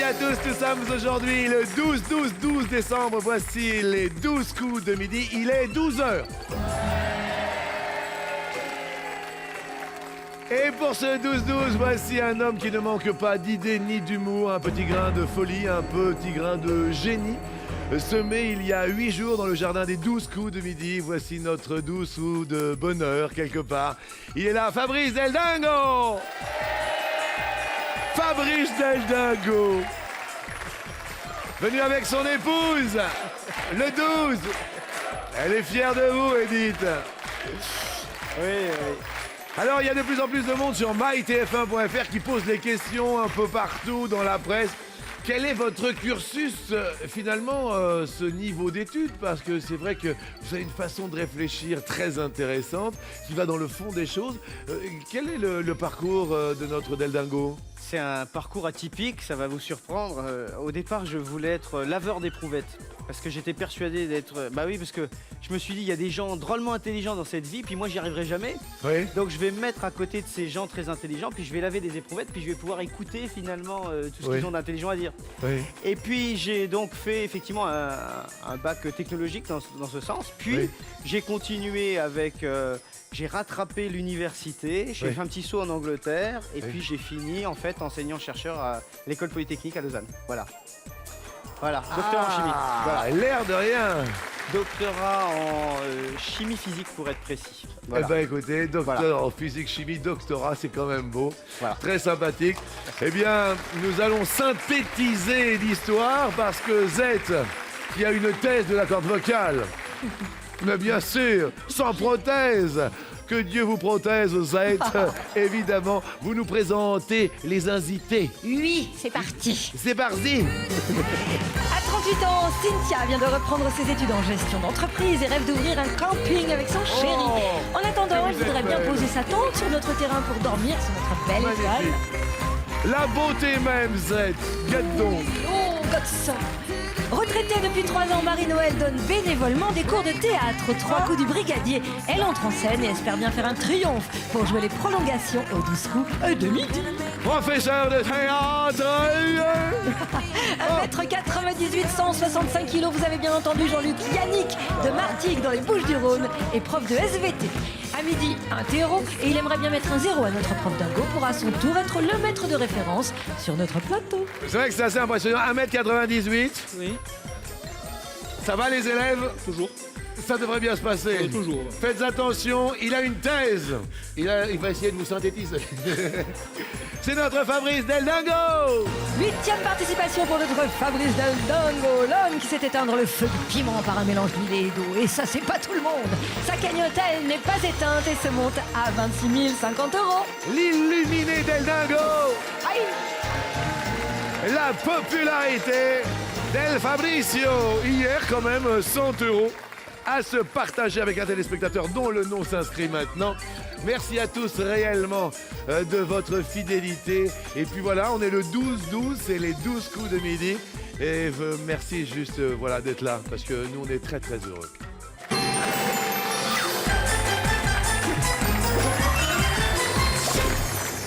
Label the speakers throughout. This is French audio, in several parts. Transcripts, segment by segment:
Speaker 1: à tous, nous sommes aujourd'hui le 12 décembre. Voici les 12 coups de midi, il est 12 h. Et pour ce 12-12, voici un homme qui ne manque pas d'idées ni d'humour, un petit grain de folie, un petit grain de génie. Semé il y a 8 jours dans le jardin des 12 coups de midi. Voici notre 12 coups de bonheur quelque part. Il est là, Fabrice Del Dingo. Fabrice Del Dingo. Venu avec son épouse, le 12. Elle est fière de vous, Edith.
Speaker 2: Oui.
Speaker 1: Alors, il y a de plus en plus de monde sur mytf1.fr qui pose les questions un peu partout dans la presse. Quel est votre cursus, finalement, ce niveau d'études? Parce que c'est vrai que vous avez une façon de réfléchir très intéressante qui va dans le fond des choses. Quel est le parcours de notre Del Dingo?
Speaker 2: C'est un parcours atypique, ça va vous surprendre. Au départ, je voulais être laveur d'éprouvettes. Parce que j'étais persuadé d'être... Bah oui, parce que je me suis dit, il y a des gens drôlement intelligents dans cette vie, puis moi, j'y arriverai jamais.
Speaker 1: Oui.
Speaker 2: Donc, je vais me mettre à côté de ces gens très intelligents, puis je vais laver des éprouvettes, puis je vais pouvoir écouter, finalement, tout ce qu'ils ont d'intelligent à dire.
Speaker 1: Oui.
Speaker 2: Et puis, j'ai donc fait, effectivement, un bac technologique dans ce sens. Puis, j'ai continué avec... j'ai rattrapé l'université, j'ai fait un petit saut en Angleterre, et puis j'ai fini, en fait, enseignant-chercheur à l'École Polytechnique à Lausanne. Voilà, docteur en chimie. Voilà.
Speaker 1: L'air de rien.
Speaker 2: Doctorat en chimie physique pour être précis. Voilà.
Speaker 1: Eh ben écoutez, docteur en physique, chimie, doctorat, c'est quand même beau.
Speaker 2: Voilà.
Speaker 1: Très sympathique. Eh bien, nous allons synthétiser l'histoire parce que Z, qui a une thèse de la corde vocale, mais bien sûr, sans prothèse. Que Dieu vous prothèse, Z. Évidemment, vous nous présentez les invités.
Speaker 3: Oui, c'est parti.
Speaker 1: C'est parti.
Speaker 3: À 38 ans, Cynthia vient de reprendre ses études en gestion d'entreprise et rêve d'ouvrir un camping avec son chéri. En attendant, elle voudrait bien poser sa tente sur notre terrain pour dormir sur notre belle étoile.
Speaker 1: La beauté même, Z. Guette donc.
Speaker 3: Oh, Godson. Retraitée depuis 3 ans, Marie-Noël donne bénévolement des cours de théâtre aux 3 coups du brigadier. Elle entre en scène et espère bien faire un triomphe pour jouer les prolongations aux 12 coups de midi.
Speaker 1: Professeur de théâtre.
Speaker 3: 1m98, 165 kg, vous avez bien entendu Jean-Luc Yannick de Martigues dans les Bouches-du-Rhône et prof de SVT. À midi, un terreau et il aimerait bien mettre un 0 à notre prof Dingo pour à son tour être le maître de référence sur notre plateau.
Speaker 1: C'est vrai que c'est assez impressionnant. 1m98.
Speaker 2: Oui.
Speaker 1: Ça va les élèves?
Speaker 4: Toujours.
Speaker 1: Ça devrait bien se passer.
Speaker 4: Toujours.
Speaker 1: Faites attention, il a une thèse. Il va essayer de vous synthétiser. C'est notre Fabrice Del Dingo.
Speaker 3: 8e participation pour notre Fabrice Del Dingo, l'homme qui sait éteindre le feu du piment par un mélange d'huile et d'eau. Et ça, c'est pas tout le monde. Sa cagnotte, elle, n'est pas éteinte et se monte à 26 050 €.
Speaker 1: L'illuminé Del Dingo.
Speaker 3: Aïe.
Speaker 1: La popularité Del Fabricio. Hier, quand même, 100 € à se partager avec un téléspectateur dont le nom s'inscrit maintenant. Merci à tous réellement de votre fidélité. Et puis voilà, on est le 12-12, c'est les 12 coups de midi. Et merci juste voilà, d'être là, parce que nous, on est très très heureux.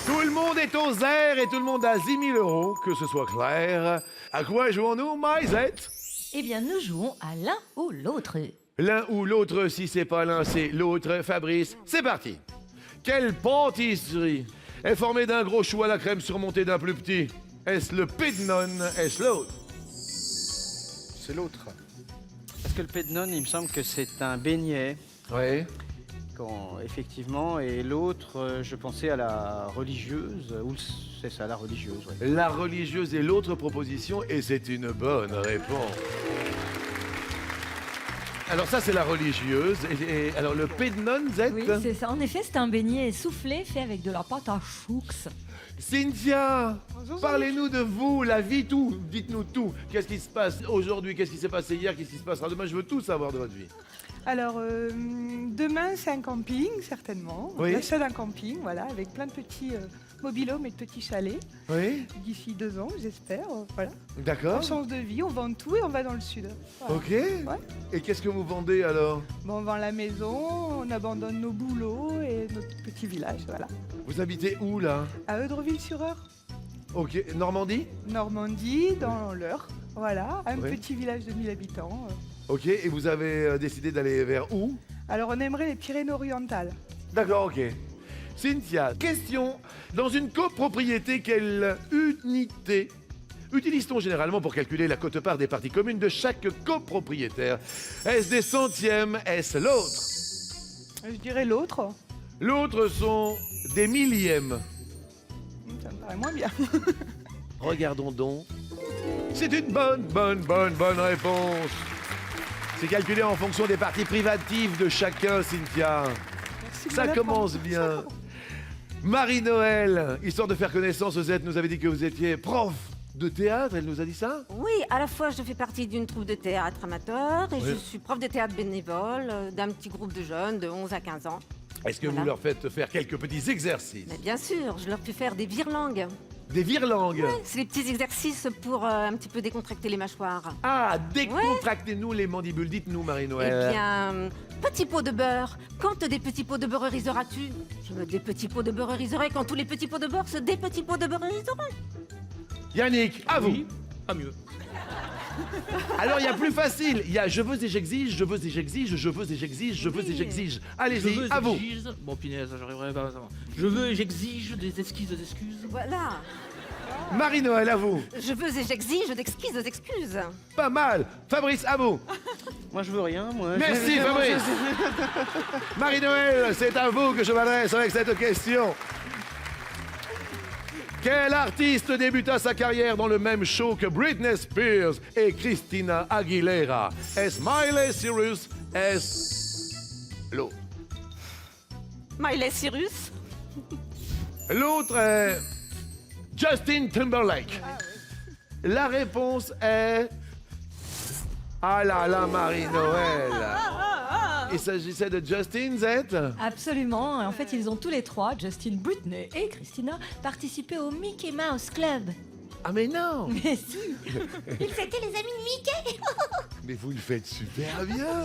Speaker 1: Tout le monde est aux airs et tout le monde a 10 000 €, que ce soit clair. À quoi jouons-nous, Maïzette?
Speaker 3: Eh bien, nous jouons à l'un ou l'autre.
Speaker 1: L'un ou l'autre, si c'est pas l'un, c'est l'autre. Fabrice, c'est parti. Quelle pâtisserie est formée d'un gros chou à la crème surmonté d'un plus petit? Est-ce le Pednon? Est-ce l'autre?
Speaker 2: C'est l'autre. Parce que le Pednon, il me semble que c'est un beignet.
Speaker 1: Oui.
Speaker 2: Effectivement, et l'autre, je pensais à la religieuse, ou c'est ça, la religieuse, ouais.
Speaker 1: La religieuse est l'autre proposition et c'est une bonne réponse. Alors ça, c'est la religieuse. Et alors le Pednon, Z?
Speaker 3: Oui, c'est ça. En effet, c'est un beignet soufflé fait avec de la pâte à choux.
Speaker 1: Cynthia, parlez-nous de vous, la vie, tout. Dites-nous tout. Qu'est-ce qui se passe aujourd'hui? Qu'est-ce qui s'est passé hier? Qu'est-ce qui se passera demain? Je veux tout savoir de votre vie.
Speaker 4: Alors, demain, c'est un camping, certainement.
Speaker 1: Oui.
Speaker 4: On achète un camping, voilà, avec plein de petits mobil-homes et de petits chalets.
Speaker 1: Oui.
Speaker 4: D'ici 2 ans, j'espère. Voilà.
Speaker 1: D'accord.
Speaker 4: On change de vie, on vend tout et on va dans le sud. Voilà.
Speaker 1: Ok.
Speaker 4: Ouais.
Speaker 1: Et qu'est-ce que vous vendez alors?
Speaker 4: Bon, on vend la maison, on abandonne nos boulots et notre petit village, voilà.
Speaker 1: Vous habitez où là?
Speaker 4: À Eudreville-sur-Eure.
Speaker 1: Ok, Normandie?
Speaker 4: Normandie, dans l'Eure. Voilà, un
Speaker 1: Oui.
Speaker 4: petit village de 1000 habitants.
Speaker 1: Ok, et vous avez décidé d'aller vers où?
Speaker 4: Alors, on aimerait les Pyrénées-Orientales.
Speaker 1: D'accord, ok. Cynthia, question. Dans une copropriété, quelle unité utilise-t-on généralement pour calculer la quote-part des parties communes de chaque copropriétaire? Est-ce des centièmes? Est-ce l'autre?
Speaker 4: Je dirais l'autre.
Speaker 1: L'autre sont des millièmes.
Speaker 4: Ça me paraît moins bien.
Speaker 1: Regardons donc. C'est une bonne réponse. C'est calculé en fonction des parties privatives de chacun, Cynthia.
Speaker 4: Merci de
Speaker 1: Ça
Speaker 4: me
Speaker 1: commence
Speaker 4: répondre.
Speaker 1: bien. Marie-Noël, histoire de faire connaissance, Osette nous avait dit que vous étiez prof de théâtre, elle nous a dit ça?
Speaker 5: Oui, à la fois je fais partie d'une troupe de théâtre amateur et
Speaker 1: Oui.
Speaker 5: je suis prof de théâtre bénévole d'un petit groupe de jeunes de 11 à 15 ans.
Speaker 1: Est-ce que vous
Speaker 5: Voilà.
Speaker 1: leur faites faire quelques petits exercices?
Speaker 5: Mais bien sûr, je leur fais faire des virelangues.
Speaker 1: Des virelangues?
Speaker 5: C'est des petits exercices pour un petit peu décontracter les mâchoires.
Speaker 1: Ah, décontractez-nous les mandibules, dites-nous Marie-Noël.
Speaker 5: Eh bien, petit pot de beurre. Quand des petits pots de beurre riseras-tu? Je me des petits pots de beurre riserai quand tous les petits pots de beurre se des petits pots de beurre riseront.
Speaker 1: Yannick, à vous.
Speaker 6: Pas mieux.
Speaker 1: Alors il y a plus facile, il y a je veux et j'exige, je veux et j'exige, je veux et j'exige, je veux et
Speaker 5: Oui.
Speaker 1: j'exige.
Speaker 6: Je
Speaker 1: Allez-y,
Speaker 6: veux et
Speaker 1: à vous.
Speaker 6: j'exige. Bon, punaise, j'arriverai pas à ça. Je veux et j'exige des esquisses, des excuses.
Speaker 5: Voilà.
Speaker 1: Marie-Noël, à vous.
Speaker 5: Je veux et j'exige d'exquises excuses.
Speaker 1: Pas mal. Fabrice, à vous.
Speaker 2: Moi, je veux rien, moi.
Speaker 1: Merci Fabrice. Marie-Noël, c'est à vous que je m'adresse avec cette question. Quel artiste débuta sa carrière dans le même show que Britney Spears et Christina Aguilera? Est-ce Miley Cyrus? Est-ce l'autre?
Speaker 5: Miley Cyrus.
Speaker 1: L'autre est Justin Timberlake. La réponse est... Ah là là, Marie-Noël. Il s'agissait de Justin Z.
Speaker 3: Absolument. En fait, ils ont tous les trois, Justin, Britney et Christina, participé au Mickey Mouse Club.
Speaker 1: Ah mais non.
Speaker 3: Mais si.
Speaker 5: Ils étaient les amis de Mickey.
Speaker 1: Mais vous le faites super bien.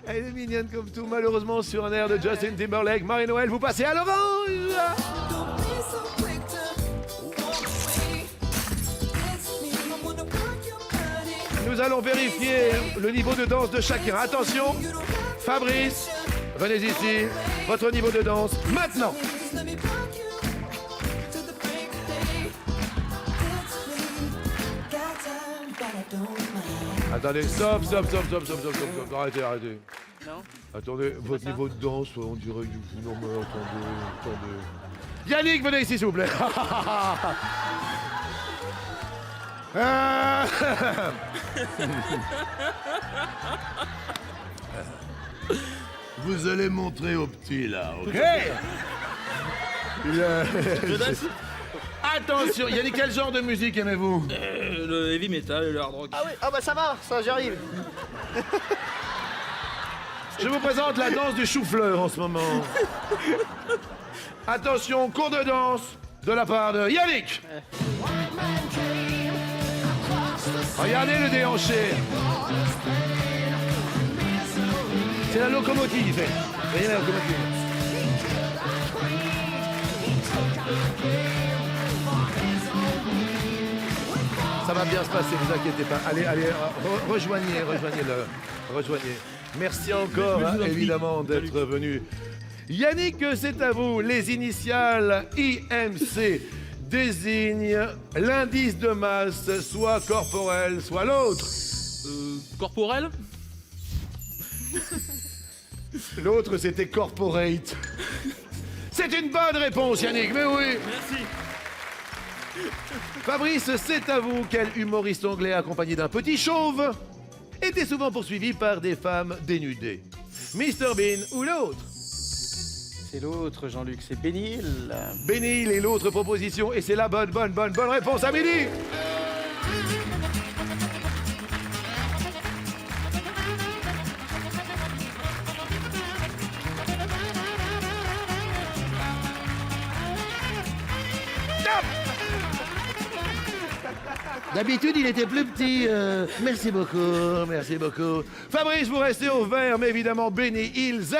Speaker 1: Elle est mignonne comme tout, malheureusement sur un air de Justin Timberlake. Marie-Noël, vous passez à l'orange. Nous allons vérifier le niveau de danse de chacun. Attention, Fabrice, venez ici. Votre niveau de danse, maintenant. Attendez, stop. Arrêtez.
Speaker 2: Non.
Speaker 1: Attendez, votre
Speaker 2: ça
Speaker 1: niveau de danse, on dirait du... Non mais attendez. Yannick, venez ici, s'il vous plaît. Vous allez montrer au petit, là, ok? Attention, Yannick, quel genre de musique aimez-vous?
Speaker 6: Le heavy metal et le hard rock.
Speaker 2: Ah oui, ah bah ça va, ça j'arrive.
Speaker 1: Je vous présente la danse du chou-fleur en ce moment. Attention, cours de danse de la part de Yannick. Regardez le déhanché. C'est la locomotive. Voyez la locomotive. Ça va bien se passer, vous inquiétez pas. Allez, rejoignez-le. Merci encore,
Speaker 6: Mais je vous en prie.
Speaker 1: évidemment, d'être venu. Yannick, c'est à vous. Les initiales IMC désignent l'indice de masse, soit corporel, soit l'autre.
Speaker 6: Corporel.
Speaker 1: L'autre, c'était corporate. C'est une bonne réponse, Yannick, mais oui.
Speaker 6: Merci.
Speaker 1: Fabrice, c'est à vous. Quel humoriste anglais accompagné d'un petit chauve était souvent poursuivi par des femmes dénudées? Mr Bean ou l'autre?
Speaker 2: C'est l'autre, Jean-Luc, c'est Benny Hill.
Speaker 1: Benny Hill est l'autre proposition et c'est la bonne réponse à midi. D'habitude, il était plus petit. Merci beaucoup. Fabrice, vous restez au vert, mais évidemment, Benny Hill Z.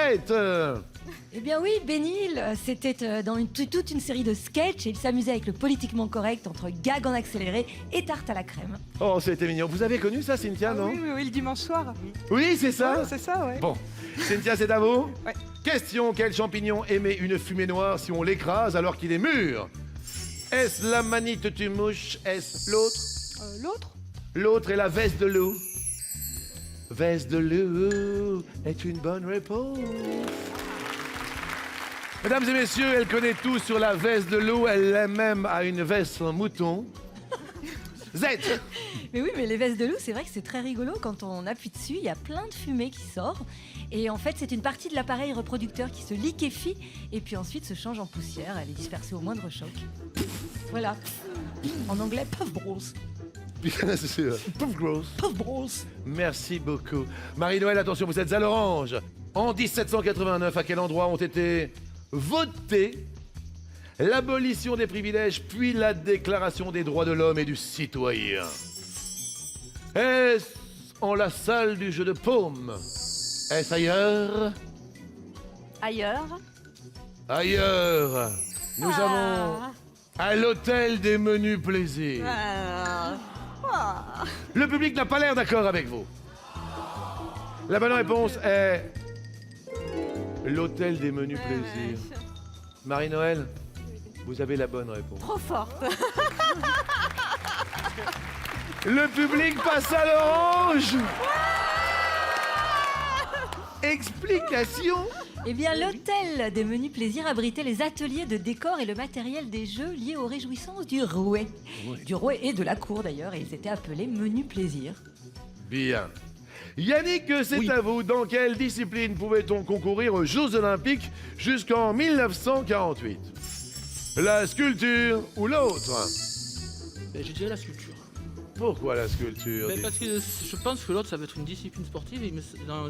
Speaker 3: Eh bien oui, Bénil, c'était dans toute une série de sketchs et il s'amusait avec le politiquement correct entre gag en accéléré et tarte à la crème.
Speaker 1: Oh, c'était mignon. Vous avez connu ça, Cynthia, non?
Speaker 4: Oui, le dimanche soir.
Speaker 1: Oui, c'est ça.
Speaker 4: Ouais, c'est ça, ouais.
Speaker 1: Bon, Cynthia, c'est à vous.
Speaker 4: Ouais.
Speaker 1: Question, quel champignon émet une fumée noire si on l'écrase alors qu'il est mûr? Est-ce la manite tu mouche? Est-ce l'autre?
Speaker 4: L'autre?
Speaker 1: L'autre est la veste de loup. Veste de loup est une bonne réponse. Mesdames et messieurs, elle connaît tout sur la veste de loup. Elle l'est même à une veste en mouton. Z.
Speaker 3: Mais oui, mais les vestes de loup, c'est vrai que c'est très rigolo. Quand on appuie dessus, il y a plein de fumée qui sort. Et en fait, c'est une partie de l'appareil reproducteur qui se liquéfie et puis ensuite se change en poussière. Elle est dispersée au moindre choc. Voilà. En anglais, puff bros.
Speaker 1: Bien sûr. Pouf grosse.
Speaker 3: Puff bros.
Speaker 1: Merci beaucoup. Marie-Noël, attention, vous êtes à l'orange. En 1789, à quel endroit ont été votées l'abolition des privilèges puis la déclaration des droits de l'homme et du citoyen? Est-ce en la salle du jeu de paume? Est-ce ailleurs?
Speaker 5: Ailleurs.
Speaker 1: Ailleurs. Nous avons à l'hôtel des menus plaisirs. Le public n'a pas l'air d'accord avec vous. La bonne réponse est l'hôtel des menus plaisirs. Marie-Noël, vous avez la bonne réponse.
Speaker 5: Trop forte.
Speaker 1: Le public passe à l'orange. Explication.
Speaker 3: Eh bien, l'hôtel des menus plaisirs abritait les ateliers de décor et le matériel des jeux liés aux réjouissances du rouet. Du rouet et de la cour d'ailleurs, et ils étaient appelés menus plaisirs.
Speaker 1: Bien. Yannick, c'est
Speaker 6: Oui.
Speaker 1: à vous. Dans quelle discipline pouvait-on concourir aux Jeux Olympiques jusqu'en 1948? La sculpture ou l'autre?
Speaker 6: Je dirais la sculpture.
Speaker 1: Pourquoi la sculpture?
Speaker 6: Ben, parce que je pense que l'autre, ça va être une discipline sportive. Et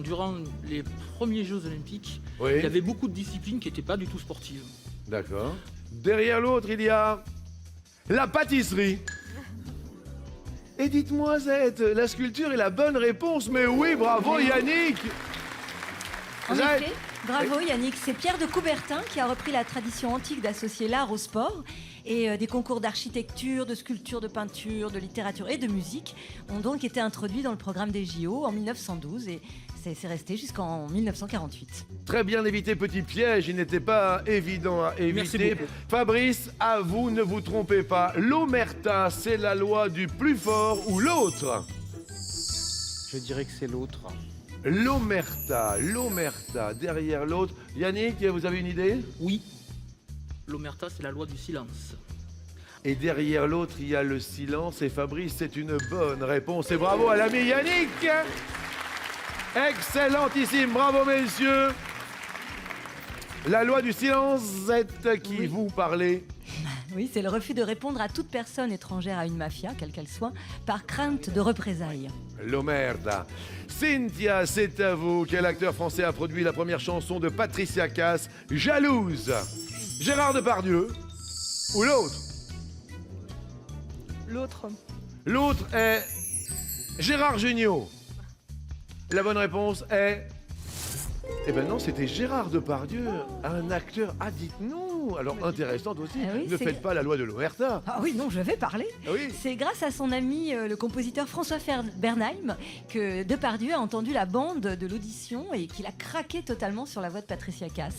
Speaker 6: durant les premiers Jeux Olympiques,
Speaker 1: Oui,
Speaker 6: il y avait beaucoup de disciplines qui n'étaient pas du tout sportives.
Speaker 1: d'accord. Derrière l'autre, il y a la pâtisserie. Et dites-moi, Zette, la sculpture est la bonne réponse. Mais oui, bravo Yannick.
Speaker 3: En
Speaker 1: Zette.
Speaker 3: effet, bravo Yannick, c'est Pierre de Coubertin qui a repris la tradition antique d'associer l'art au sport. Et des concours d'architecture, de sculpture, de peinture, de littérature et de musique ont donc été introduits dans le programme des JO en 1912 et c'est resté jusqu'en 1948.
Speaker 1: Très bien évité, petit piège, il n'était pas évident à
Speaker 6: Merci
Speaker 1: éviter.
Speaker 6: beaucoup.
Speaker 1: Fabrice, à vous, ne vous trompez pas. L'omerta, c'est la loi du plus fort ou l'autre?
Speaker 2: Je dirais que c'est l'autre.
Speaker 1: L'omerta, derrière l'autre. Yannick, vous avez une idée?
Speaker 6: Oui, l'omerta, c'est la loi du silence.
Speaker 1: Et derrière l'autre, il y a le silence. Et Fabrice, c'est une bonne réponse. Et bravo à l'ami Yannick. Excellentissime, bravo messieurs. La loi du silence, c'est qui
Speaker 3: Oui.
Speaker 1: vous parlez?
Speaker 3: Oui, c'est le refus de répondre à toute personne étrangère à une mafia, quelle qu'elle soit, par crainte de représailles.
Speaker 1: L'omerta. Cynthia, c'est à vous. Quel acteur français a produit la première chanson de Patricia Cass, Jalouse? Gérard Depardieu ou l'autre?
Speaker 4: L'autre.
Speaker 1: L'autre est Gérard Jugnot. La bonne réponse est... Eh ben non, c'était Gérard Depardieu, un acteur. Ah, dites-nous. Alors, intéressante aussi.
Speaker 3: Ah oui,
Speaker 1: Ne
Speaker 3: c'est-
Speaker 1: faites pas la loi de l'omerta.
Speaker 3: Ah oui, non, je vais parler.
Speaker 1: Ah oui.
Speaker 3: C'est grâce à son ami, le compositeur François Bernheim, que Depardieu a entendu la bande de l'audition et qu'il a craqué totalement sur la voix de Patricia Cass.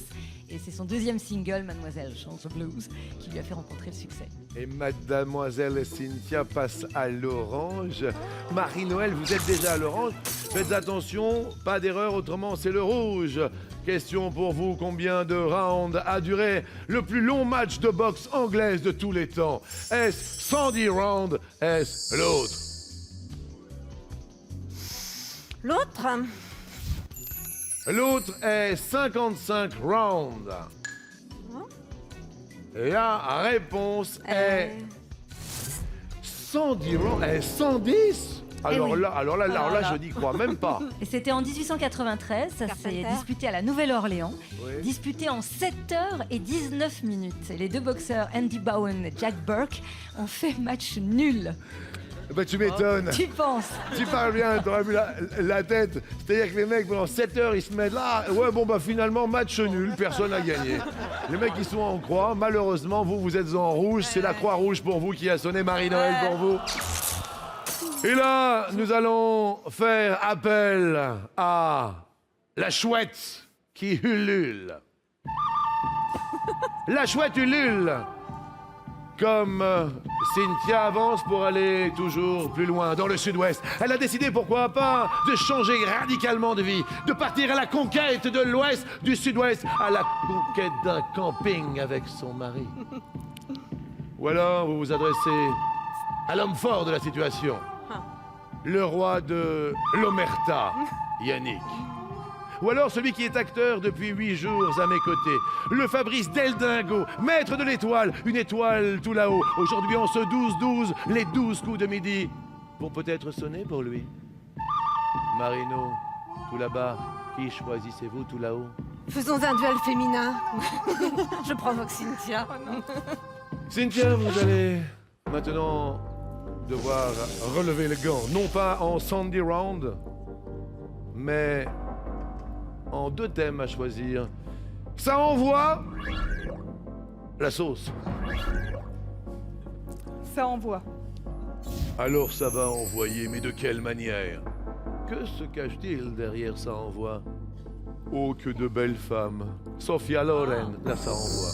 Speaker 3: Et c'est son deuxième single, Mademoiselle chante le blues, qui lui a fait rencontrer le succès.
Speaker 1: Et mademoiselle Cynthia passe à l'orange. Marie-Noël, vous êtes déjà à l'orange. Faites attention, pas d'erreur, autrement c'est le rouge. Question pour vous, combien de rounds a duré le plus long match de boxe anglaise de tous les temps? Est-ce 110 rounds? Est-ce l'autre?
Speaker 5: L'autre.
Speaker 1: L'autre est 55 rounds. Et la réponse est 110 rounds. 110? Alors
Speaker 3: oui.
Speaker 1: là, je n'y crois même pas.
Speaker 3: Et c'était en 1893, ça s'est
Speaker 5: Carpenter.
Speaker 3: disputé à la Nouvelle-Orléans,
Speaker 1: Oui.
Speaker 3: disputé en 7 heures et 19 minutes. Et les deux boxeurs Andy Bowen et Jack Burke ont fait match nul.
Speaker 1: Bah tu m'étonnes.
Speaker 3: Tu penses?
Speaker 1: Tu parles bien, t'aurais vu la tête. C'est-à-dire que les mecs, pendant 7 heures, ils se mettent là. Ouais, bon, bah finalement, match nul, personne n'a gagné. Les mecs, ils sont en croix. Malheureusement, vous êtes en rouge. C'est la croix rouge pour vous qui a sonné. Marie-Noël pour vous. Et là, nous allons faire appel à la chouette qui ulule. La chouette ulule. Comme Cynthia avance pour aller toujours plus loin dans le sud-ouest. Elle a décidé, pourquoi pas, de changer radicalement de vie, de partir à la conquête de l'ouest, du sud-ouest, à la conquête d'un camping avec son mari. Ou alors vous vous adressez à l'homme fort de la situation, le roi de l'Omerta, Yannick. Ou alors celui qui est acteur depuis 8 jours à mes côtés, le Fabrice Deldingo, maître de l'étoile, une étoile tout là-haut. Aujourd'hui, on se 12-12, les 12 coups de midi vont peut-être sonner pour lui. Marino, tout là-bas, qui choisissez-vous tout là-haut?
Speaker 5: Faisons un duel féminin. Je provoque Cynthia.
Speaker 1: Cynthia, vous allez maintenant devoir relever le gant, non pas en Sandy Round, mais en 2 thèmes à choisir. Ça envoie la sauce.
Speaker 4: Ça envoie.
Speaker 1: Alors ça va envoyer, mais de quelle manière? Que se cache-t-il derrière ça envoie? Oh, que de belles femmes. Sofia Loren, là ça envoie.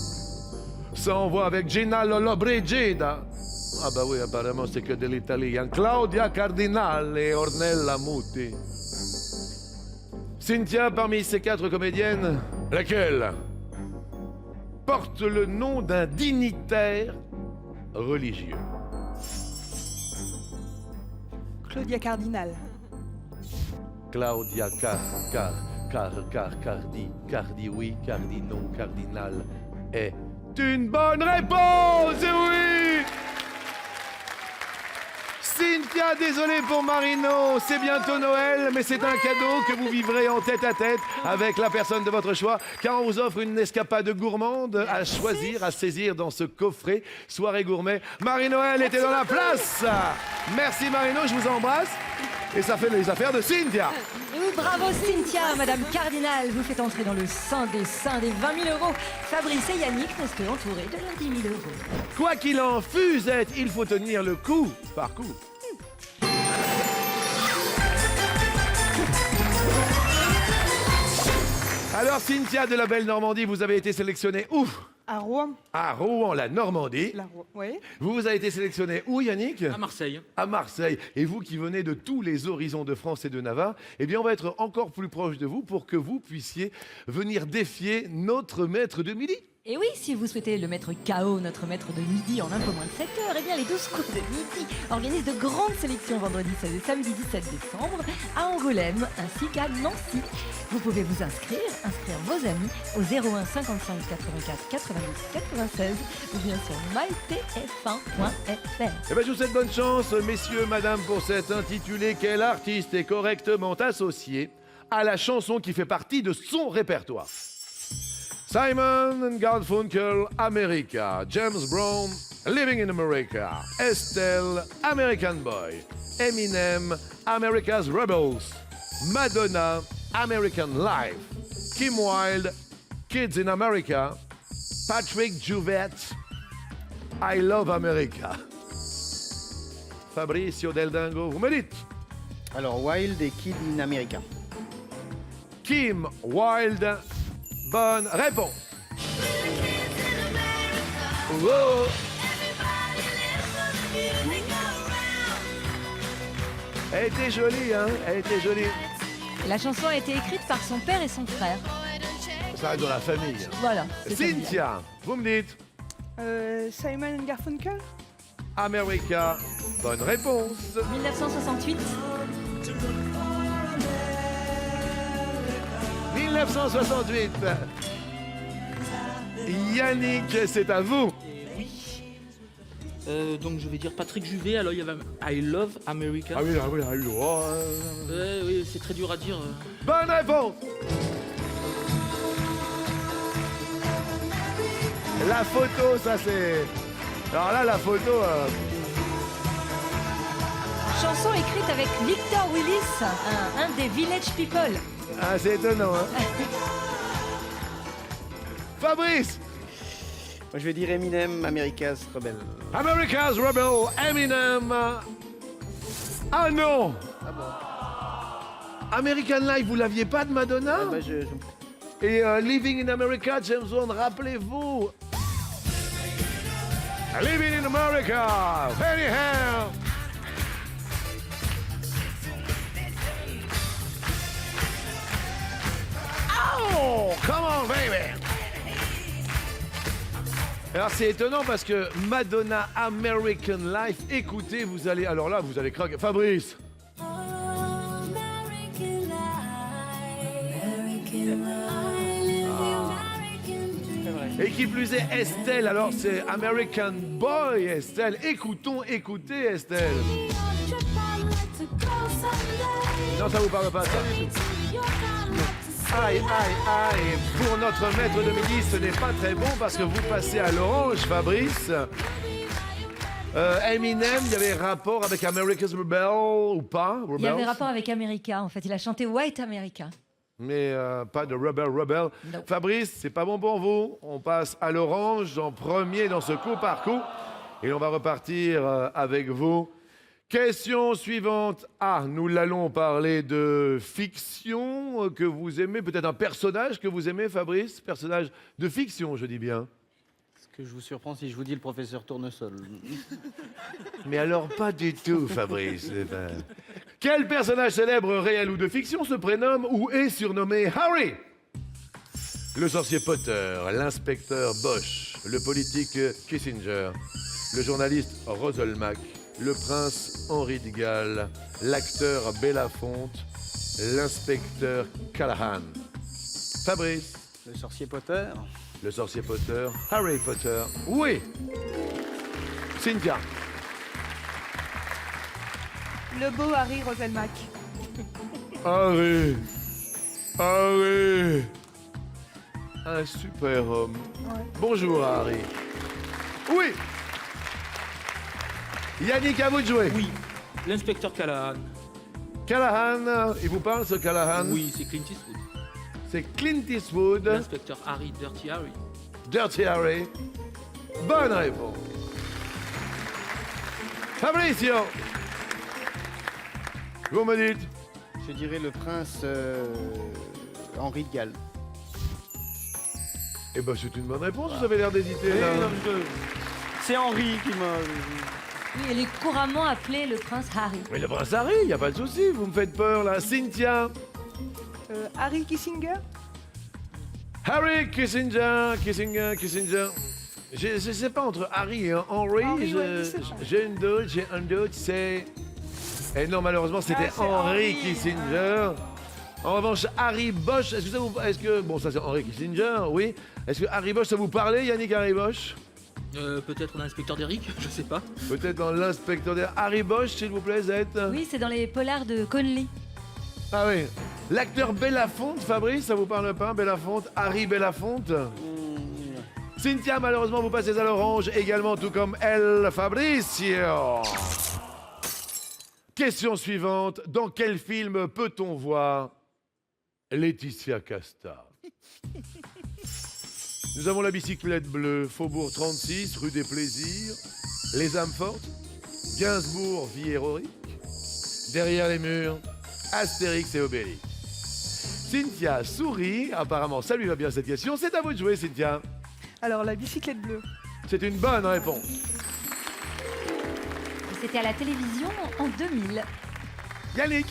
Speaker 1: Ça envoie avec Gina Lollobrigida. Ah bah oui, apparemment c'est que de l'italien. Claudia Cardinale et Ornella Muti. Cynthia, parmi ces 4 comédiennes, laquelle porte le nom d'un dignitaire religieux?
Speaker 4: Claudia Cardinal.
Speaker 1: Claudia Cardi oui, Cardi non, Cardinal est une bonne réponse, oui! Cynthia, désolé pour Marino, c'est bientôt Noël, mais c'est un cadeau que vous vivrez en tête-à-tête avec la personne de votre choix, car on vous offre une escapade gourmande à choisir, à saisir dans ce coffret soirée gourmet. Marie-Noël était dans la place. Merci Marino, je vous embrasse. Et ça fait les affaires de Cynthia.
Speaker 3: Bravo Cynthia, Madame Cardinal, vous faites entrer dans le sein des 20 000 euros. Fabrice et Yannick restent entourés de 10 000 euros.
Speaker 1: Quoi qu'il en fusette, il faut tenir le coup par coup. Alors Cynthia de la belle Normandie, vous avez été sélectionnée où?
Speaker 4: À Rouen.
Speaker 1: À Rouen, la Normandie.
Speaker 4: Oui.
Speaker 1: Vous avez été sélectionné où, Yannick?
Speaker 6: À Marseille.
Speaker 1: À Marseille. Et vous qui venez de tous les horizons de France et de Navarre, eh bien on va être encore plus proche de vous pour que vous puissiez venir défier notre maître de midi.
Speaker 3: Et oui, si vous souhaitez le mettre KO, notre maître de midi, en un peu moins de 7 heures, eh bien les 12 coups de midi organisent de grandes sélections vendredi 16 et samedi 17 décembre à Angoulême ainsi qu'à Nancy. Vous pouvez vous inscrire vos amis au 01 55 84 90 96 ou bien sur mytf1.fr.
Speaker 1: Eh bien je vous souhaite bonne chance, messieurs, madame, pour cet intitulé. Quel artiste est correctement associé à la chanson qui fait partie de son répertoire? Simon and Garfunkel, America. James Brown, Living in America. Estelle, American Boy. Eminem, America's Rebels. Madonna, American Life. Kim Wilde, Kids in America. Patrick Juvette, I Love America. Fabricio Deldingo, vous me dites?
Speaker 2: Alors, Wild et Kid in America.
Speaker 1: Kim Wilde. Bonne réponse. Oh. Elle était jolie, hein? Elle était jolie.
Speaker 3: La chanson a été écrite par son père et son frère.
Speaker 1: Ça reste dans la famille.
Speaker 3: Voilà. c'est ça.
Speaker 1: Cynthia, vous me dites?
Speaker 4: Simon and Garfunkel.
Speaker 1: America. Bonne réponse.
Speaker 3: 1968.
Speaker 1: 1968. Yannick, c'est à vous.
Speaker 6: Donc je vais dire Patrick Juvet, alors il y avait I Love America.
Speaker 1: Ah oui, ah oui, ah oui. Oh,
Speaker 6: Oui, c'est très dur à dire.
Speaker 1: Bonne réponse. La photo, ça c'est... Alors là, la photo...
Speaker 3: chanson écrite avec Victor Willis, un des Village People.
Speaker 1: Ah, c'est étonnant, hein. Fabrice.
Speaker 2: Moi, je vais dire Eminem, America's Rebel.
Speaker 1: America's Rebel, Eminem. Ah non. American Life, vous l'aviez pas de Madonna?
Speaker 2: Ah, bah,
Speaker 1: Et Living in America, James Bond, rappelez-vous. Living in America, anyhow. Oh, come on, baby. Alors c'est étonnant parce que Madonna American Life, écoutez, vous allez, alors là, vous allez craquer. Fabrice. Et qui plus est, Estelle, alors c'est American Boy, Estelle. Écoutez, Estelle. Non, ça vous parle pas, ça. Aïe, aïe, aïe. Pour notre maître de midi, ce n'est pas très bon parce que vous passez à l'orange, Fabrice. Eminem, il y avait rapport avec America's Rebel ou pas?
Speaker 3: Il y avait rapport avec America, en fait. Il a chanté White America.
Speaker 1: Mais pas de Rebel.
Speaker 3: Non.
Speaker 1: Fabrice, c'est pas bon pour vous. On passe à l'orange en premier dans ce coup par coup. Et on va repartir avec vous. Question suivante. Ah, nous l'allons parler de fiction que vous aimez. Peut-être un personnage que vous aimez, Fabrice? Personnage de fiction, je dis bien.
Speaker 2: Est-ce que je vous surprends si je vous dis le professeur Tournesol?
Speaker 1: Mais alors, pas du tout, Fabrice. Quel personnage célèbre, réel ou de fiction, se prénomme ou est surnommé Harry? Le sorcier Potter, l'inspecteur Bosch, le politique Kissinger, le journaliste Rosselmack, le prince Henri de Galles, l'acteur Belafonte, l'inspecteur Callahan. Fabrice.
Speaker 2: Le sorcier Potter.
Speaker 1: Le sorcier Potter, Harry Potter. Oui. Cynthia.
Speaker 4: Le beau Harry Rosselmack.
Speaker 1: Harry. Harry. Un super homme.
Speaker 4: Ouais.
Speaker 1: Bonjour, Harry. Oui. Yannick, à vous de jouer.
Speaker 6: Oui, l'inspecteur Callahan.
Speaker 1: Callahan, il vous parle, ce Callahan?
Speaker 6: Oui, c'est Clint Eastwood.
Speaker 1: C'est Clint Eastwood.
Speaker 6: L'inspecteur Harry, Dirty Harry.
Speaker 1: Dirty Harry. Bonne réponse. Fabricio. Vous me dites?
Speaker 2: Je dirais le prince Henri de Galles.
Speaker 1: Eh ben, c'est une bonne réponse, vous avez l'air d'hésiter, là.
Speaker 2: C'est Henri qui m'a...
Speaker 3: Oui, il est couramment appelé le prince Harry.
Speaker 1: Mais le prince Harry, il n'y a pas de souci, vous me faites peur, là. Cynthia.
Speaker 4: Harry Kissinger.
Speaker 1: Harry Kissinger. Je ne sais pas entre Harry et Henry.
Speaker 4: Henry, ouais, c'est ça.
Speaker 1: J'ai un doute, c'est... Et non, malheureusement, c'était
Speaker 4: c'est
Speaker 1: Henry
Speaker 4: Henry.
Speaker 1: Kissinger. En revanche, Harry Bosch, est-ce que ça vous... Bon, ça c'est Henry Kissinger, oui. Est-ce que Harry Bosch, ça vous parlait, Yannick Harry Bosch?
Speaker 6: Peut-être l'inspecteur d'Eric, je sais pas.
Speaker 1: Peut-être dans l'inspecteur des... Harry Bosch, s'il vous plaît, Zette.
Speaker 3: Oui, c'est dans les polars de Conley.
Speaker 1: Ah oui. L'acteur Belafonte, Fabrice, ça vous parle pas, Belafonte? Harry Belafonte? Cynthia, malheureusement, vous passez à l'orange, également tout comme elle, Fabricio. Question suivante. Dans quel film peut-on voir Laetitia Casta? Nous avons la bicyclette bleue, Faubourg 36, rue des Plaisirs, Les âmes fortes, Gainsbourg, vie héroïque, Derrière les murs, Astérix et Obélix. Cynthia sourit, apparemment ça lui va bien cette question. C'est à vous de jouer, Cynthia.
Speaker 4: Alors, la bicyclette bleue.
Speaker 1: C'est une bonne réponse.
Speaker 3: Et c'était à la télévision en 2000.
Speaker 1: Yannick.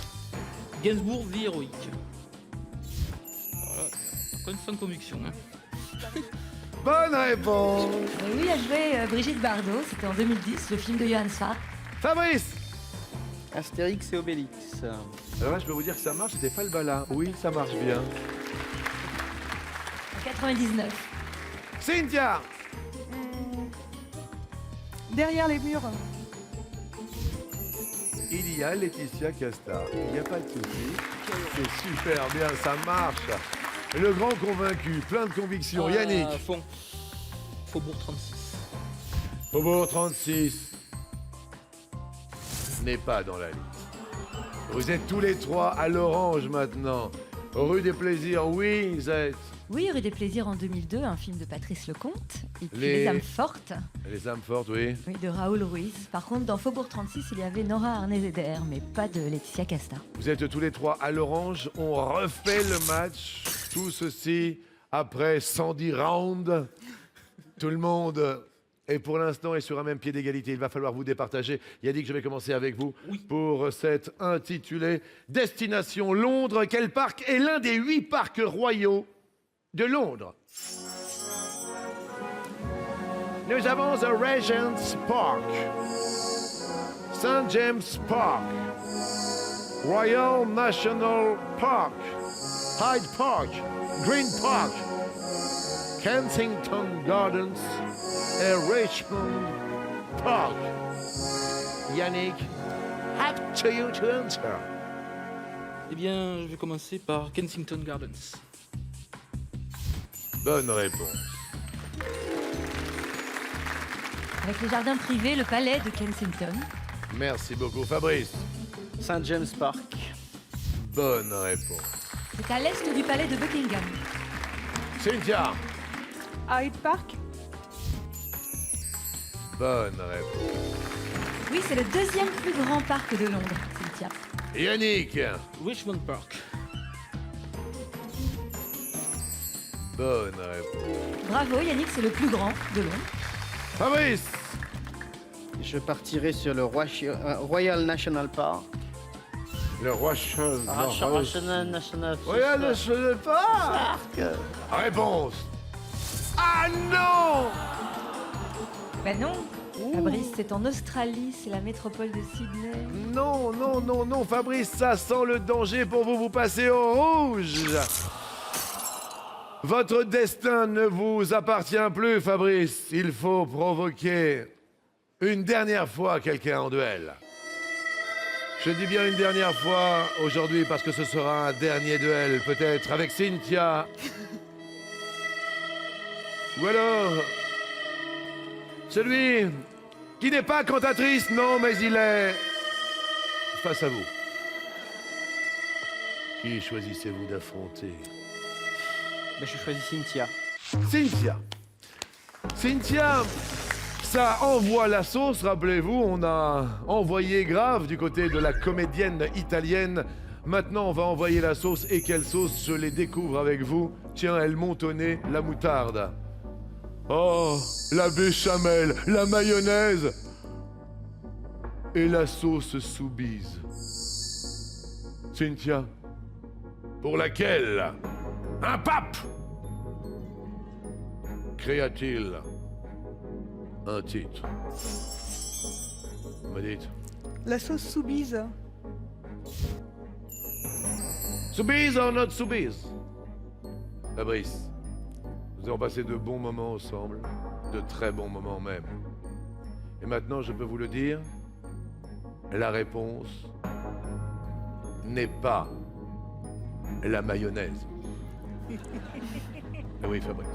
Speaker 6: Gainsbourg, vie héroïque. Voilà, sans conviction. Hein.
Speaker 1: Bonne réponse.
Speaker 3: Et oui, a joué Brigitte Bardot. C'était en 2010, le film de Johann Sartre.
Speaker 1: Fabrice.
Speaker 2: Astérix et Obélix.
Speaker 1: Alors là, je peux vous dire que ça marche, c'était pas le bala. Oui, ça marche bien.
Speaker 3: En 99.
Speaker 1: Cynthia.
Speaker 4: Derrière les murs.
Speaker 1: Il y a Laetitia Casta. Il n'y a pas de souci. C'est super bien, ça marche. Le grand convaincu, plein de conviction. Yannick.
Speaker 6: Faubourg 36.
Speaker 1: Faubourg 36. n'est pas dans la liste. Vous êtes tous les trois à l'Orange maintenant. Rue des Plaisirs, oui, Zette.
Speaker 3: Oui, Rue des Plaisirs en 2002, un film de Patrice Lecomte. Et puis
Speaker 1: Les-
Speaker 3: Les âmes fortes,
Speaker 1: Les âmes fortes, oui.
Speaker 3: oui, de Raoul Ruiz. Par contre, dans Faubourg 36, il y avait Nora Arnez-Eder, mais pas de Laetitia Casta.
Speaker 1: Vous êtes tous les trois à l'Orange. On refait le match. Tout ceci après 110 rounds. Tout le monde est pour l'instant sur un même pied d'égalité. Il va falloir vous départager. Yannick, je vais commencer avec vous pour cette intitulée Destination Londres. Quel parc est l'un des 8 parcs royaux de Londres? Nous avons The Regent's Park, St. James Park, Royal National Park, Hyde Park, Green Park, Kensington Gardens et Richmond Park. Yannick, up to you to answer.
Speaker 6: Eh bien, je vais commencer par Kensington Gardens.
Speaker 1: Bonne réponse.
Speaker 3: Avec les jardins privés, le palais de Kensington.
Speaker 1: Merci beaucoup, Fabrice.
Speaker 2: St. James Park.
Speaker 1: Bonne réponse.
Speaker 3: C'est à l'est du palais de Buckingham.
Speaker 1: Cynthia.
Speaker 4: Hyde Park.
Speaker 1: Bonne réponse.
Speaker 3: Oui, c'est le deuxième plus grand parc de Londres, Cynthia.
Speaker 1: Yannick.
Speaker 6: Richmond Park.
Speaker 1: Bonne réponse.
Speaker 3: Bravo, Yannick, c'est le plus grand de Londres.
Speaker 1: Fabrice.
Speaker 2: Je partirai sur le Royal National Park.
Speaker 1: Le roi Charles.
Speaker 2: National
Speaker 1: Royal National Park. Réponse. Ah non.
Speaker 3: Ben non, Fabrice, c'est en Australie, c'est la métropole de Sydney.
Speaker 1: Non, non, non, non, Fabrice, ça sent le danger pour vous, vous passez au rouge. Votre destin ne vous appartient plus, Fabrice. Il faut provoquer une dernière fois quelqu'un en duel. Je dis bien une dernière fois aujourd'hui parce que ce sera un dernier duel, peut-être avec Cynthia. Ou alors, celui qui n'est pas cantatrice, non, mais il est face à vous. Qui choisissez-vous d'affronter?
Speaker 2: Ben, je choisis Cynthia.
Speaker 1: Cynthia. Cynthia, ça envoie la sauce, rappelez-vous, on a envoyé grave du côté de la comédienne italienne. Maintenant, on va envoyer la sauce. Et quelle sauce? Je les découvre avec vous. Tiens, elle monte au nez, la moutarde. Oh, la béchamel, la mayonnaise et la sauce soubise. Cynthia, pour laquelle un pape créa-t-il un titre? Me dites.
Speaker 4: La sauce soubise.
Speaker 1: Soubise or not soubise? Fabrice, nous avons passé de bons moments ensemble, de très bons moments même. Et maintenant, je peux vous le dire, la réponse n'est pas la mayonnaise. Oui, Fabrice.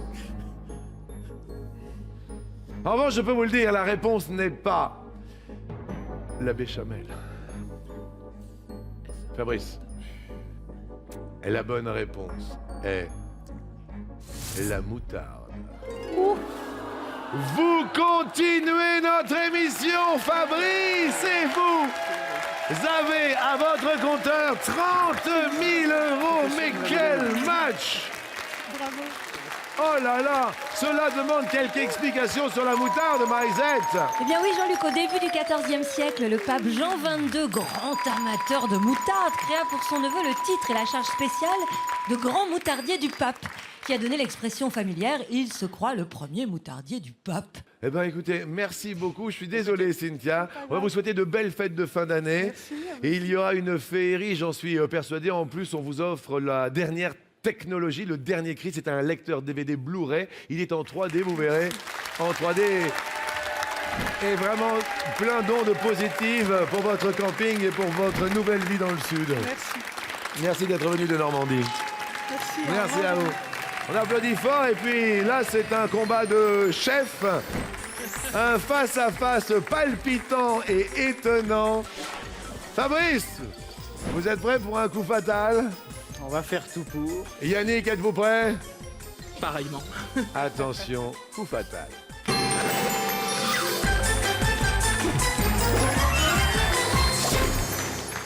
Speaker 1: En revanche, je peux vous le dire, la réponse n'est pas la béchamel. Fabrice, et la bonne réponse est la moutarde. Vous continuez notre émission, Fabrice, et vous avez à votre compteur 30 000 €. Mais quel match!
Speaker 4: Bravo.
Speaker 1: Oh là là, cela demande quelques explications sur la moutarde, Marisette.
Speaker 3: Eh bien oui, Jean-Luc, au début du XIVe siècle, le pape Jean XXII, grand amateur de moutarde, créa pour son neveu le titre et la charge spéciale de grand moutardier du pape, qui a donné l'expression familière « il se croit le premier moutardier du pape ».
Speaker 1: Eh bien, écoutez, merci beaucoup. Je suis désolé, Cynthia. On va vous souhaiter de belles fêtes de fin d'année. Et il y aura une féerie, j'en suis persuadé. En plus, on vous offre la dernière technologie, le dernier cri. C'est un lecteur DVD Blu-ray. Il est en 3D, vous verrez. En 3D. Et vraiment, plein d'ondes positives pour votre camping et pour votre nouvelle vie dans le Sud.
Speaker 4: Merci.
Speaker 1: Merci d'être venu de Normandie.
Speaker 4: Merci.
Speaker 1: Merci à vous. On applaudit fort et puis là c'est un combat de chefs, un face-à-face palpitant et étonnant Fabrice, vous êtes prêt pour un coup fatal?
Speaker 2: On va faire tout pour.
Speaker 1: Yannick, êtes-vous prêt?
Speaker 6: Pareillement.
Speaker 1: Attention, coup fatal.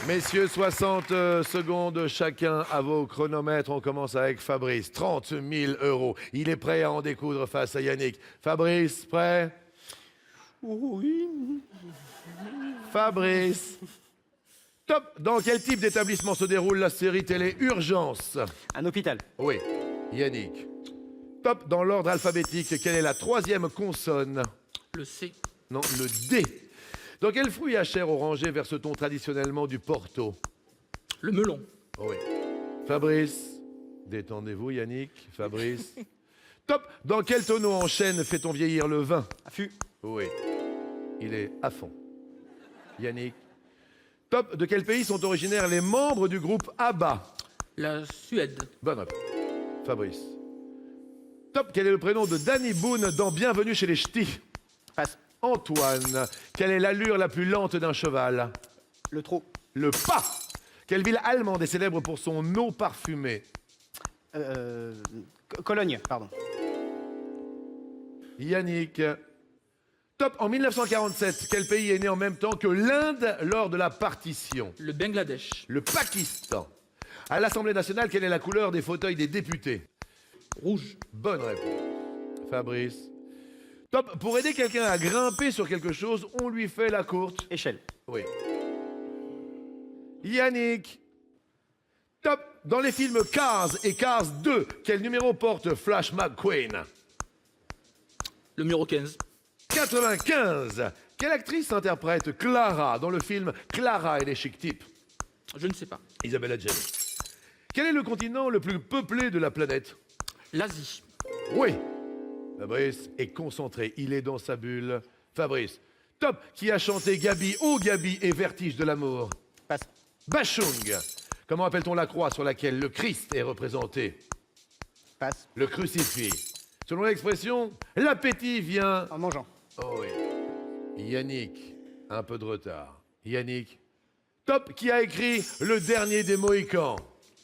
Speaker 1: Messieurs, 60 secondes chacun à vos chronomètres. On commence avec Fabrice. 30 000 €. Il est prêt à en découdre face à Yannick. Fabrice, prêt?
Speaker 2: Oui.
Speaker 1: Fabrice. Top. Dans quel type d'établissement se déroule la série télé Urgence?
Speaker 2: Un hôpital.
Speaker 1: Oui. Yannick. Top. Dans l'ordre alphabétique, quelle est la troisième consonne?
Speaker 6: Le C.
Speaker 1: Non, le D. Dans quel fruit à chair orangée verse-t-on traditionnellement du Porto?
Speaker 6: Le melon.
Speaker 1: Oui. Fabrice. Détendez-vous, Yannick. Fabrice. Top. Dans quel tonneau en chêne fait-on vieillir le vin?
Speaker 2: Affût.
Speaker 1: Oui. Il est à fond. Yannick. Top. De quel pays sont originaires les membres du groupe ABBA?
Speaker 6: La Suède.
Speaker 1: Bonne réponse. Fabrice. Top. Quel est le prénom de Danny Boone dans Bienvenue chez les Ch'tis?
Speaker 2: Passe.
Speaker 1: Antoine. Quelle est l'allure la plus lente d'un cheval?
Speaker 2: Le trot.
Speaker 1: Le pas. Quelle ville allemande est célèbre pour son eau parfumée?
Speaker 2: Cologne, pardon.
Speaker 1: Yannick. Top. En 1947, quel pays est né en même temps que l'Inde lors de la partition?
Speaker 6: Le Bangladesh.
Speaker 1: Le Pakistan. À l'Assemblée nationale, quelle est la couleur des fauteuils des députés?
Speaker 6: Rouge.
Speaker 1: Bonne réponse. Fabrice. Top. Pour aider quelqu'un à grimper sur quelque chose, on lui fait la courte.
Speaker 2: Échelle.
Speaker 1: Oui. Yannick. Top. Dans les films Cars et Cars 2, quel numéro porte Flash McQueen?
Speaker 6: Le numéro 15.
Speaker 1: 95. Quelle actrice interprète Clara dans le film Clara et les chic types?
Speaker 6: Je ne sais pas.
Speaker 1: Isabelle Adjani. Quel est le continent le plus peuplé de la planète?
Speaker 6: L'Asie.
Speaker 1: Oui. Fabrice est concentré, il est dans sa bulle. Fabrice. Top. Qui a chanté Gabi, oh Gabi et Vertige de l'amour?
Speaker 2: Passe.
Speaker 1: Bachung. Comment appelle-t-on la croix sur laquelle le Christ est représenté?
Speaker 2: Passe.
Speaker 1: Le crucifix. Selon l'expression, l'appétit vient...
Speaker 2: En mangeant.
Speaker 1: Oh oui. Yannick, un peu de retard. Yannick. Top. Qui a écrit Le Dernier des Mohicans?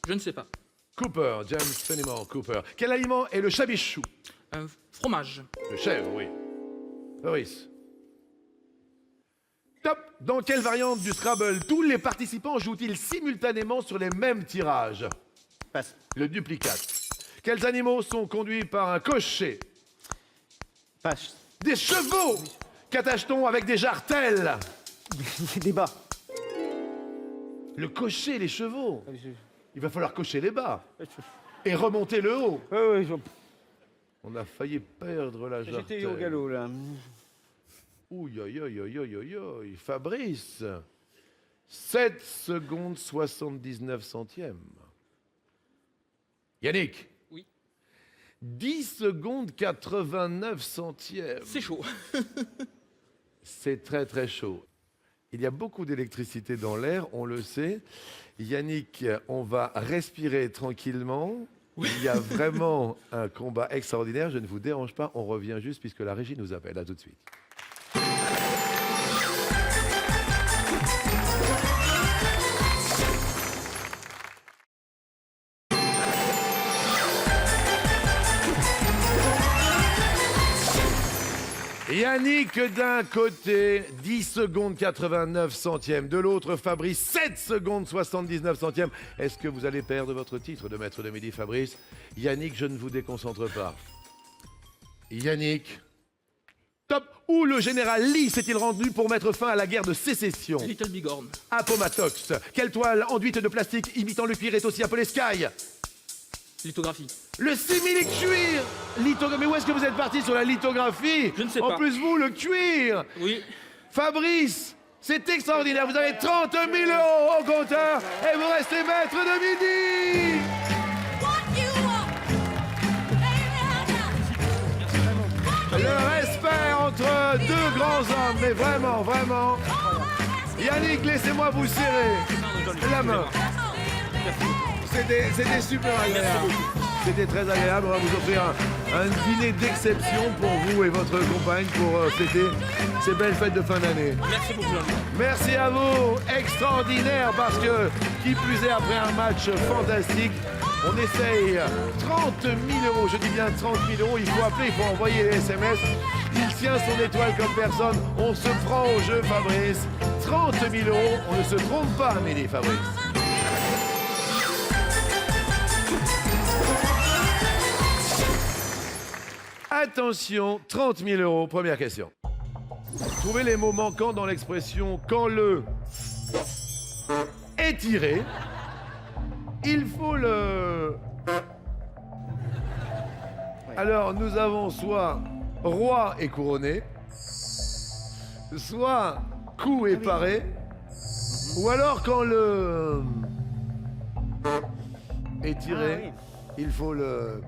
Speaker 6: Je ne sais pas.
Speaker 1: Cooper, James Fenimore Cooper. Quel aliment est le chabichou?
Speaker 6: Un fromage.
Speaker 1: Le chèvre, oui. Fabrice. Top. Dans quelle variante du Scrabble tous les participants jouent-ils simultanément sur les mêmes tirages?
Speaker 2: Passe.
Speaker 1: Le duplicate. Quels animaux sont conduits par un cocher?
Speaker 2: Passe.
Speaker 1: Des chevaux. Qu'attache-t-on avec des jartelles?
Speaker 2: Des bas.
Speaker 1: Le cocher, les chevaux.
Speaker 2: Oui,
Speaker 1: Il va falloir cocher les bas et remonter le haut.
Speaker 2: oui,
Speaker 1: On a failli perdre la jartelle.
Speaker 2: j'étais au galop, là.
Speaker 1: Ouh, aïe, aïe, aïe, aïe, aïe, aïe. Fabrice, 7 secondes 79 centièmes. Yannick.
Speaker 6: Oui.
Speaker 1: 10 secondes 89 centièmes.
Speaker 6: C'est chaud.
Speaker 1: C'est très très chaud. Il y a beaucoup d'électricité dans l'air, on le sait. Yannick, on va respirer tranquillement. Oui. Il y a vraiment un combat extraordinaire. Je ne vous dérange pas, on revient juste puisque la régie nous appelle. À tout de suite. Yannick d'un côté, 10 secondes 89 centièmes. De l'autre, Fabrice, 7 secondes 79 centièmes. Est-ce que vous allez perdre votre titre de maître de midi, Fabrice? Yannick, je ne vous déconcentre pas. Yannick. Top. Où le général Lee s'est-il rendu pour mettre fin à la guerre de sécession?
Speaker 6: Little Bighorn.
Speaker 1: Appomattox. Quelle toile enduite de plastique imitant le cuir est aussi appelée Sky?
Speaker 6: Lithographie.
Speaker 1: Le simili-cuir. Mais où est-ce que vous êtes parti sur la lithographie?
Speaker 6: Je ne sais
Speaker 1: En
Speaker 6: pas.
Speaker 1: plus, vous, le cuir.
Speaker 6: Oui.
Speaker 1: Fabrice, c'est extraordinaire. Vous avez 30 000 € au compteur et vous restez maître de midi. Le respect entre deux grands hommes, mais vraiment, vraiment. Yannick, laissez-moi vous serrer la main. C'était super agréable. C'était très agréable. On va vous offrir un dîner d'exception pour vous et votre compagne pour fêter ces belles fêtes de fin d'année.
Speaker 6: Merci beaucoup.
Speaker 1: Merci à vous, extraordinaire, parce que qui plus est après un match fantastique, on essaye 30 000 euros, je dis bien 30 000 euros, il faut appeler, il faut envoyer les SMS. Il tient son étoile comme personne, on se prend au jeu Fabrice. 30 000 euros, on ne se trompe pas Amélie, Fabrice. Attention, 30 000 euros, première question. Trouvez les mots manquants dans l'expression « quand le est tiré ». Il faut le... Alors, nous avons soit roi et couronné, soit coup et paré, ou alors quand le est tiré, il faut le...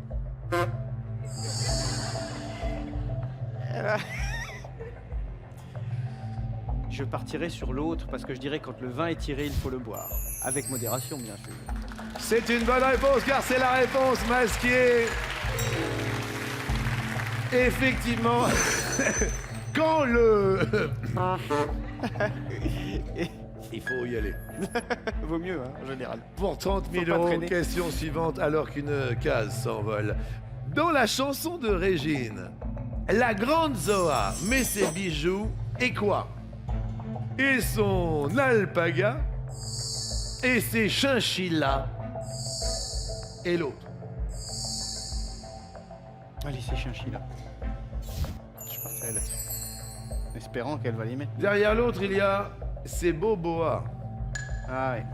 Speaker 2: Je partirai sur l'autre parce que je dirais quand le vin est tiré, il faut le boire. Avec modération, bien sûr.
Speaker 1: C'est une bonne réponse car c'est la réponse masquée. Effectivement, quand le... Il faut y aller.
Speaker 2: Vaut mieux, hein, en général.
Speaker 1: Pour 30 000
Speaker 2: Faut pas
Speaker 1: euros,
Speaker 2: traîner.
Speaker 1: question suivante alors qu'une case s'envole. Dans la chanson de Régine, la grande Zoa met ses bijoux et quoi? Et son alpaga et ses chinchillas et l'autre.
Speaker 2: Allez, c'est chinchilla. Je partirai là-dessus. Espérant qu'elle va les mettre.
Speaker 1: Derrière l'autre, il y a ses beaux boas.
Speaker 2: Ah ouais.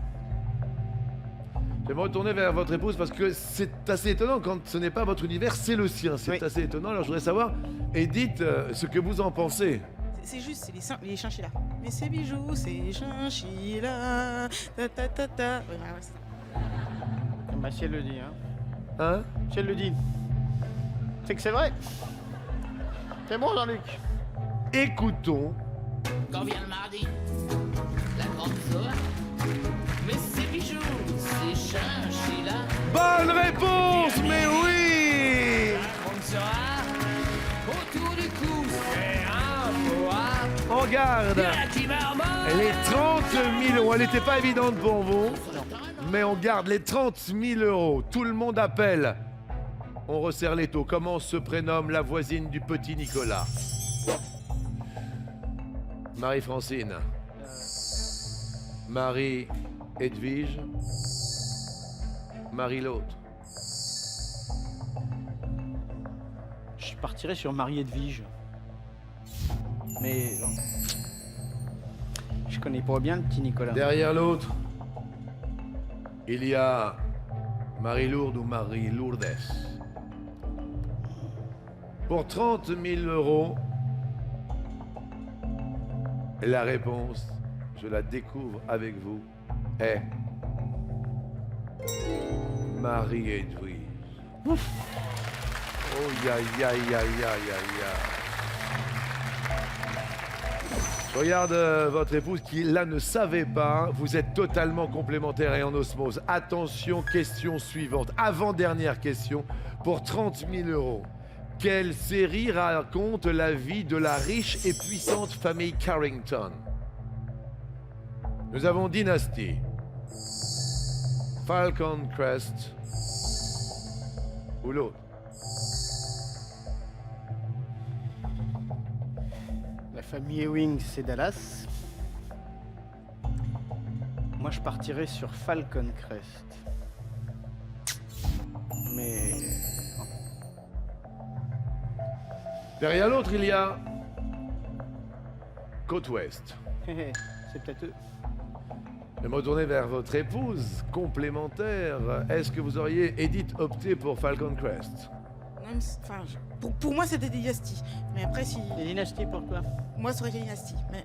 Speaker 1: Je vais me retourner vers votre épouse parce que c'est assez étonnant quand ce n'est pas votre univers, c'est le sien. C'est
Speaker 2: Oui.
Speaker 1: assez étonnant. Alors je voudrais savoir, Edith, ce que vous en pensez.
Speaker 7: C'est juste, c'est les chinchillas. Mais ces bijoux, c'est chinchillas. Ta ta ta ta. Ouais, c'est ça.
Speaker 2: Bah, si elle le dit, hein.
Speaker 1: Hein?
Speaker 2: Si elle le dit. C'est que c'est vrai. C'est bon, Jean-Luc.
Speaker 1: Écoutons.
Speaker 8: Quand vient le mardi, la grande Zoa, mais ses bijoux, ses chinchillas,
Speaker 1: Bonne réponse, mais oui!
Speaker 8: la grande Zoa, autour du cou, c'est un boa,
Speaker 1: On garde
Speaker 8: qui marmonne.
Speaker 1: les 30 000 euros. Elle n'était pas évidente pour vous, mais on garde les 30 000 euros. Tout le monde appelle. On resserre les taux. Comment se prénomme la voisine du petit Nicolas? Marie-Francine. Marie-Edwige. Marie l'autre.
Speaker 2: Je partirai sur Marie-Edwige. Mais bon. Je connais pas bien le petit Nicolas.
Speaker 1: Derrière l'autre, il y a Marie-Lourdes ou Marie-Lourdes. Pour 30 000 euros, la réponse, je la découvre avec vous, est Marie-Edwige. Oh, ya, ya, ya, ya, ya, ya. Je regarde votre épouse qui, là, ne savait pas. Vous êtes totalement complémentaires et en osmose. Attention, question suivante. Avant-dernière question pour 30 000 euros. Quelle série raconte la vie de la riche et puissante famille Carrington? Nous avons Dynasty, Falcon Crest ou l'autre.
Speaker 2: La famille Ewing, c'est Dallas. Moi, je partirais sur Falcon Crest. Mais...
Speaker 1: Derrière l'autre, il y a Côte Ouest.
Speaker 2: c'est peut-être eux.
Speaker 1: Je vais me retourner vers votre épouse complémentaire. Est-ce que vous auriez, Edith, opté pour Falcon Crest?
Speaker 7: Même si- enfin, pour moi, c'était Dynasty. Mais après, si.
Speaker 2: Les dynasties pour toi.
Speaker 7: Moi, ça aurait été Dynasty. Mais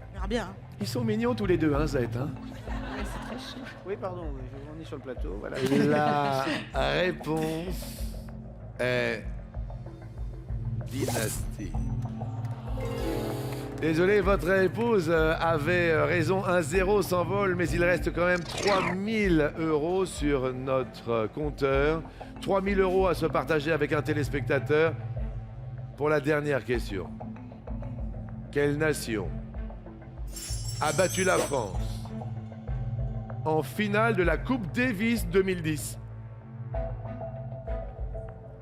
Speaker 7: on verra bien. Hein.
Speaker 1: Ils sont mignons tous les deux, hein, Zette, hein?
Speaker 2: Oui, pardon, oui, on est sur le plateau, voilà.
Speaker 1: La réponse est Dynasty. Désolé, votre épouse avait raison, 1-0 s'envole, mais il reste quand même 3000 € sur notre compteur. 3000 € à se partager avec un téléspectateur. Pour la dernière question. Quelle nation a battu la France en finale de la Coupe Davis 2010?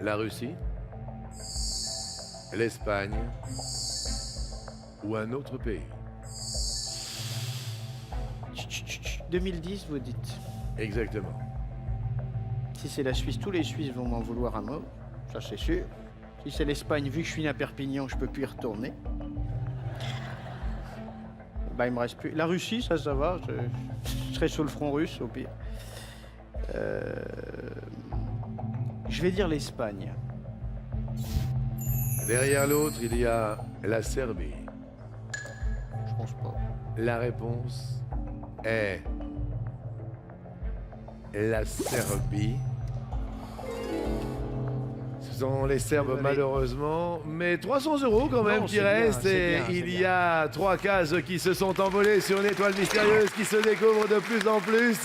Speaker 1: La Russie, l'Espagne ou un autre pays?
Speaker 2: 2010, vous dites.
Speaker 1: Exactement.
Speaker 2: Si c'est la Suisse, tous les Suisses vont m'en vouloir à mort. Ça, c'est sûr. Si c'est l'Espagne, vu que je suis né à Perpignan, je peux plus y retourner. Bah, il me reste plus. La Russie, ça va. Je serai sur le front russe, au pire. Je vais dire l'Espagne.
Speaker 1: Derrière l'autre, il y a la Serbie.
Speaker 2: Je pense pas.
Speaker 1: La réponse est la Serbie. Ce sont les Serbes,
Speaker 2: Désolé.
Speaker 1: malheureusement, mais 300 € quand même
Speaker 2: Non,
Speaker 1: qui
Speaker 2: c'est bien,
Speaker 1: restent.
Speaker 2: c'est
Speaker 1: Et
Speaker 2: bien, c'est
Speaker 1: il y
Speaker 2: bien.
Speaker 1: a 3 cases qui se sont envolées sur une étoile mystérieuse qui se découvre de plus en plus.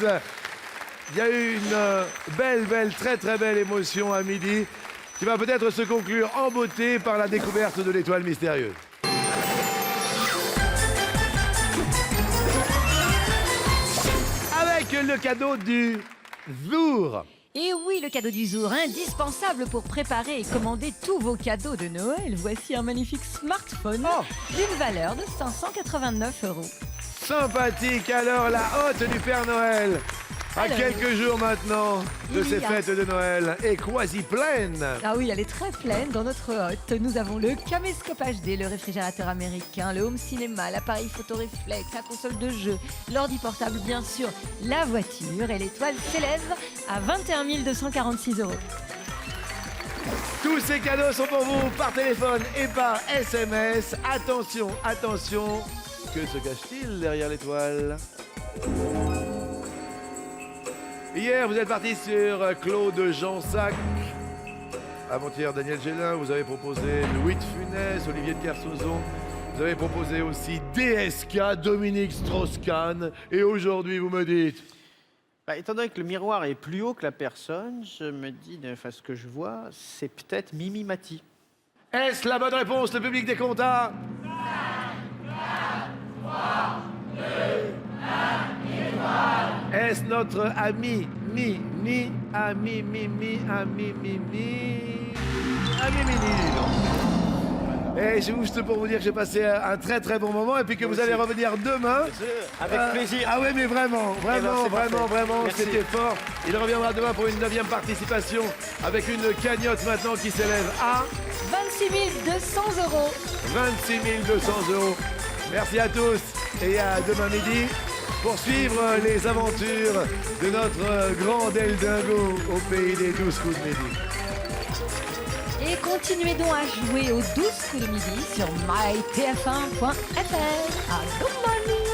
Speaker 1: Il y a eu une belle, très belle émotion à midi qui va peut-être se conclure en beauté par la découverte de l'étoile mystérieuse. Avec le cadeau du jour.
Speaker 3: Et oui, le cadeau du jour, indispensable pour préparer et commander tous vos cadeaux de Noël. Voici un magnifique smartphone d'une valeur de 589 €.
Speaker 1: Sympathique, alors la hotte du Père Noël, à
Speaker 3: Alors,
Speaker 1: quelques jours maintenant de
Speaker 3: il
Speaker 1: ces
Speaker 3: y a-
Speaker 1: fêtes de Noël, est quasi pleine.
Speaker 3: Ah oui, elle est très pleine. Dans notre hotte, nous avons le caméscope HD, le réfrigérateur américain, le home cinéma, l'appareil photo réflexe, la console de jeu, l'ordi portable bien sûr, la voiture et l'étoile s'élève à 21 246 €.
Speaker 1: Tous ces cadeaux sont pour vous par téléphone et par SMS. Attention, attention, que se cache-t-il derrière l'étoile? Hier, vous êtes parti sur Claude Jansac. Avant-hier, Daniel Gélin. Vous avez proposé Louis de Funès, Olivier de Kersauzon. Vous avez proposé aussi DSK, Dominique Strauss-Kahn. Et aujourd'hui, vous me dites...
Speaker 2: Bah, étant donné que le miroir est plus haut que la personne, je me dis, enfin, ce que je vois, c'est peut-être Mimi Mati.
Speaker 1: Est-ce la bonne réponse? Le public des comptas? Est-ce notre ami Mini? Et juste pour vous dire que j'ai passé un très bon moment et puis que vous allez revenir demain.
Speaker 2: Avec plaisir.
Speaker 1: Ah ouais, mais vraiment,
Speaker 2: c'est parfait. Merci.
Speaker 1: c'était fort. Il reviendra demain pour une 9e participation avec une cagnotte maintenant qui s'élève à
Speaker 3: 26 200 €.
Speaker 1: 26 200 €. Merci à tous et à demain midi pour suivre les aventures de notre grand Del Dingo au pays des 12 coups de midi.
Speaker 3: Et continuez donc à jouer aux 12 coups de midi sur mytf1.fr. À demain.